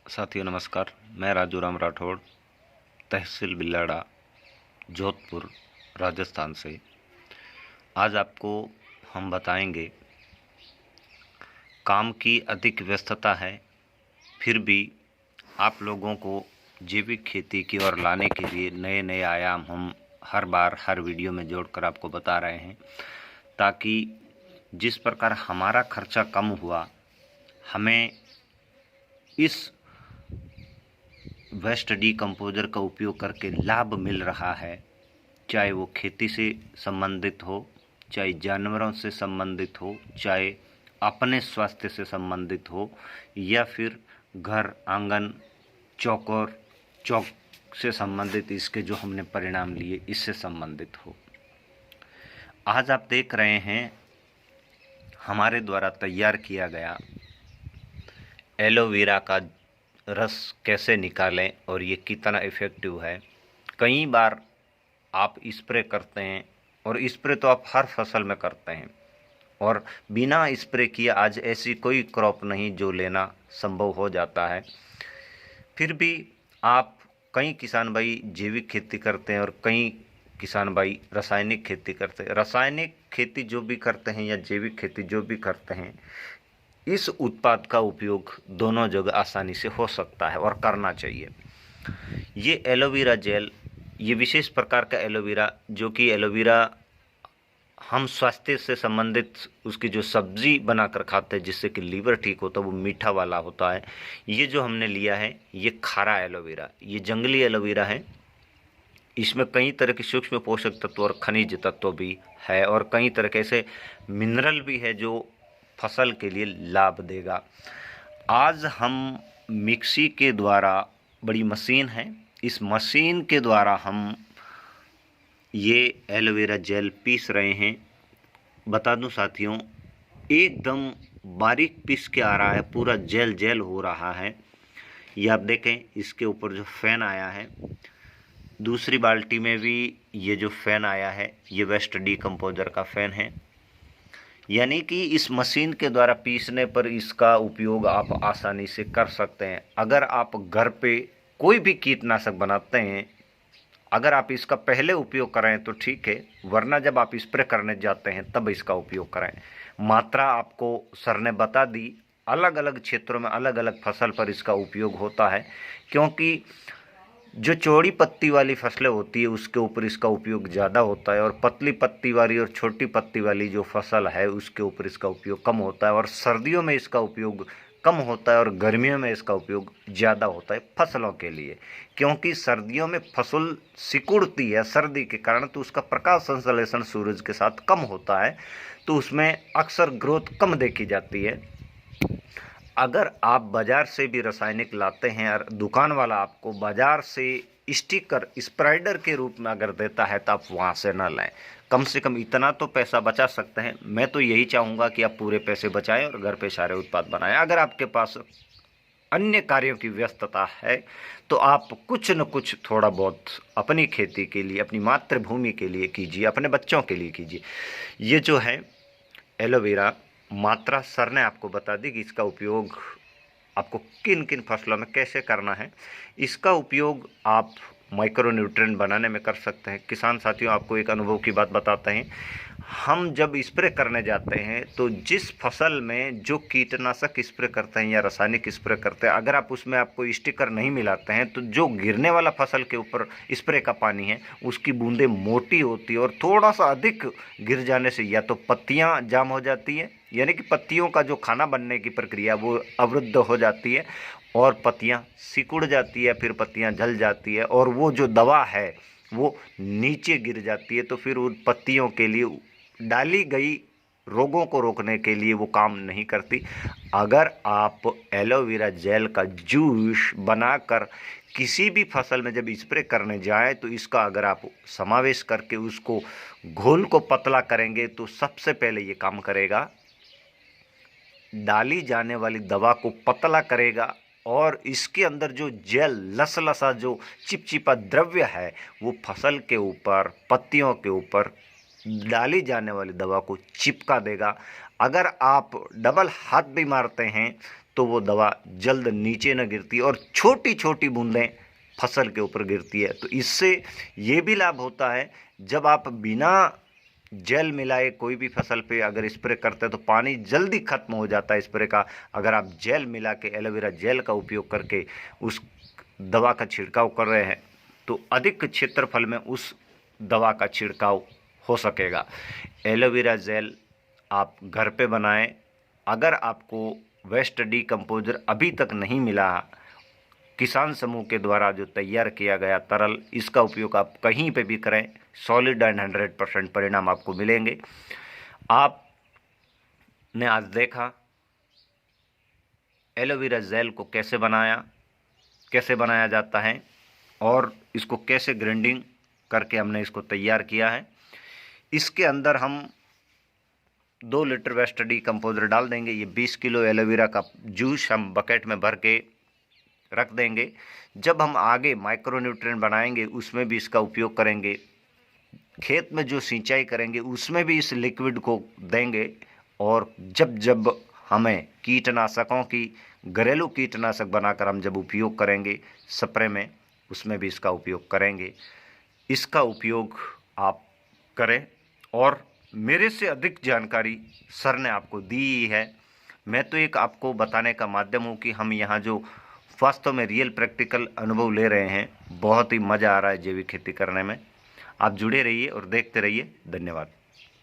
साथियों नमस्कार। मैं राजू राम राठौड़, तहसील बिल्लाड़ा, जोधपुर, राजस्थान से। आज आपको हम बताएंगे, काम की अधिक व्यस्तता है, फिर भी आप लोगों को जैविक खेती की ओर लाने के लिए नए नए आयाम हम हर बार हर वीडियो में जोड़कर आपको बता रहे हैं, ताकि जिस प्रकार हमारा खर्चा कम हुआ, हमें इस वेस्ट डीकम्पोजर का उपयोग करके लाभ मिल रहा है। चाहे वो खेती से संबंधित हो, चाहे जानवरों से संबंधित हो, चाहे अपने स्वास्थ्य से संबंधित हो, या फिर घर आंगन चौकोर चौक से संबंधित इसके जो हमने परिणाम लिए इससे संबंधित हो। आज आप देख रहे हैं हमारे द्वारा तैयार किया गया एलोवेरा का रस कैसे निकालें और ये कितना इफ़ेक्टिव है। कई बार आप स्प्रे करते हैं, और स्प्रे तो आप हर फसल में करते हैं, और बिना स्प्रे किए आज ऐसी कोई क्रॉप नहीं जो लेना संभव हो जाता है। फिर भी आप कई किसान भाई जैविक खेती करते हैं और कई किसान भाई रासायनिक खेती करते हैं। रासायनिक खेती जो भी करते हैं या जैविक खेती जो भी करते हैं, इस उत्पाद का उपयोग दोनों जगह आसानी से हो सकता है और करना चाहिए। ये एलोवेरा जेल, ये विशेष प्रकार का एलोवेरा, जो कि एलोवेरा हम स्वास्थ्य से संबंधित उसकी जो सब्जी बनाकर खाते हैं जिससे कि लीवर ठीक होता है, वो मीठा वाला होता है। ये जो हमने लिया है ये खारा एलोवेरा, ये जंगली एलोवेरा है। इसमें कई तरह के सूक्ष्म पोषक तत्व और खनिज तत्व भी है, और कई तरह के ऐसे मिनरल भी है जो फसल के लिए लाभ देगा। आज हम मिक्सी के द्वारा, बड़ी मशीन है, इस मशीन के द्वारा हम ये एलोवेरा जेल पीस रहे हैं। बता दूं साथियों, एकदम बारीक पीस के आ रहा है, पूरा जेल जेल हो रहा है। ये आप देखें, इसके ऊपर जो फैन आया है, दूसरी बाल्टी में भी ये जो फैन आया है ये वेस्ट डीकम्पोजर का फैन है। यानी कि इस मशीन के द्वारा पीसने पर इसका उपयोग आप आसानी से कर सकते हैं। अगर आप घर पे कोई भी कीटनाशक बनाते हैं, अगर आप इसका पहले उपयोग करें तो ठीक है, वरना जब आप स्प्रे करने जाते हैं तब इसका उपयोग करें। मात्रा आपको सर ने बता दी, अलग अलग क्षेत्रों में अलग अलग फसल पर इसका उपयोग होता है, क्योंकि जो चौड़ी पत्ती वाली फसलें होती है उसके ऊपर इसका उपयोग ज़्यादा होता है, और पतली पत्ती वाली और छोटी पत्ती वाली जो फसल है उसके ऊपर इसका उपयोग कम होता है। और सर्दियों में इसका उपयोग कम होता है और गर्मियों में इसका उपयोग ज़्यादा होता है फसलों के लिए, क्योंकि सर्दियों में फसल सिकुड़ती है सर्दी के कारण, तो उसका प्रकाश संश्लेषण सूरज के साथ कम होता है, तो उसमें अक्सर ग्रोथ कम देखी जाती है। अगर आप बाज़ार से भी रासायनिक लाते हैं और दुकान वाला आपको बाज़ार से स्टिकर स्प्रेडर के रूप में अगर देता है तो आप वहाँ से ना लाएं। कम से कम इतना तो पैसा बचा सकते हैं। मैं तो यही चाहूँगा कि आप पूरे पैसे बचाएं और घर पे सारे उत्पाद बनाएं। अगर आपके पास अन्य कार्यों की व्यस्तता है तो आप कुछ न कुछ थोड़ा बहुत अपनी खेती के लिए, अपनी मातृभूमि के लिए कीजिए, अपने बच्चों के लिए कीजिए। ये जो है एलोवेरा, मात्रा सर ने आपको बता दी कि इसका उपयोग आपको किन किन फसलों में कैसे करना है। इसका उपयोग आप माइक्रो न्यूट्रिएंट बनाने में कर सकते हैं। किसान साथियों, आपको एक अनुभव की बात बताते हैं। हम जब स्प्रे करने जाते हैं तो जिस फसल में जो कीटनाशक स्प्रे करते हैं या रासायनिक स्प्रे करते हैं, अगर आप उसमें आपको स्टिकर नहीं मिलाते हैं तो जो गिरने वाला फसल के ऊपर स्प्रे का पानी है उसकी बूंदें मोटी होती है, और थोड़ा सा अधिक गिर जाने से या तो पत्तियां जाम हो जाती है, यानी कि पत्तियों का जो खाना बनने की प्रक्रिया वो अवरुद्ध हो जाती है, और पत्तियां सिकुड़ जाती है, फिर पत्तियां जल जाती है, और वो जो दवा है वो नीचे गिर जाती है, तो फिर उन पत्तियों के लिए डाली गई रोगों को रोकने के लिए वो काम नहीं करती। अगर आप एलोवेरा जेल का जूस बनाकर किसी भी फसल में जब स्प्रे करने जाएं तो इसका अगर आप समावेश करके उसको घोल को पतला करेंगे तो सबसे पहले ये काम करेगा, डाली जाने वाली दवा को पतला करेगा, और इसके अंदर जो जेल लसलसा जो चिपचिपा द्रव्य है वो फसल के ऊपर, पत्तियों के ऊपर डाली जाने वाली दवा को चिपका देगा। अगर आप डबल हाथ भी मारते हैं तो वो दवा जल्द नीचे न गिरती और छोटी छोटी बूंदें फसल के ऊपर गिरती है। तो इससे ये भी लाभ होता है, जब आप बिना जेल मिलाए कोई भी फसल पे अगर स्प्रे करते हैं तो पानी जल्दी खत्म हो जाता है स्प्रे का। अगर आप जेल मिला के, एलोवेरा जेल का उपयोग करके उस दवा का छिड़काव कर रहे हैं तो अधिक क्षेत्रफल में उस दवा का छिड़काव हो सकेगा। एलोवेरा जेल आप घर पे बनाएं। अगर आपको वेस्ट डीकम्पोजर अभी तक नहीं मिला, किसान समूह के द्वारा जो तैयार किया गया तरल, इसका उपयोग आप कहीं पे भी करें, सॉलिड एंड 100% परिणाम आपको मिलेंगे। आपने आज देखा एलोवेरा जेल को कैसे बनाया जाता है और इसको कैसे ग्राइंडिंग करके हमने इसको तैयार किया है। इसके अंदर हम 2 लीटर वेस्ट डीकम्पोजर डाल देंगे। ये 20 किलो एलोवेरा का जूस हम बकेट में भर के रख देंगे। जब हम आगे माइक्रो न्यूट्रिएंट बनाएंगे उसमें भी इसका उपयोग करेंगे। खेत में जो सिंचाई करेंगे उसमें भी इस लिक्विड को देंगे। और जब जब हमें कीटनाशकों की, घरेलू कीटनाशक बनाकर हम जब उपयोग करेंगे स्प्रे में, उसमें भी इसका उपयोग करेंगे। इसका उपयोग आप करें और मेरे से अधिक जानकारी सर ने आपको दी है। मैं तो एक आपको बताने का माध्यम हूँ कि हम यहाँ जो वास्तव में रियल प्रैक्टिकल अनुभव ले रहे हैं, बहुत ही मज़ा आ रहा है जैविक खेती करने में। आप जुड़े रहिए और देखते रहिए। धन्यवाद।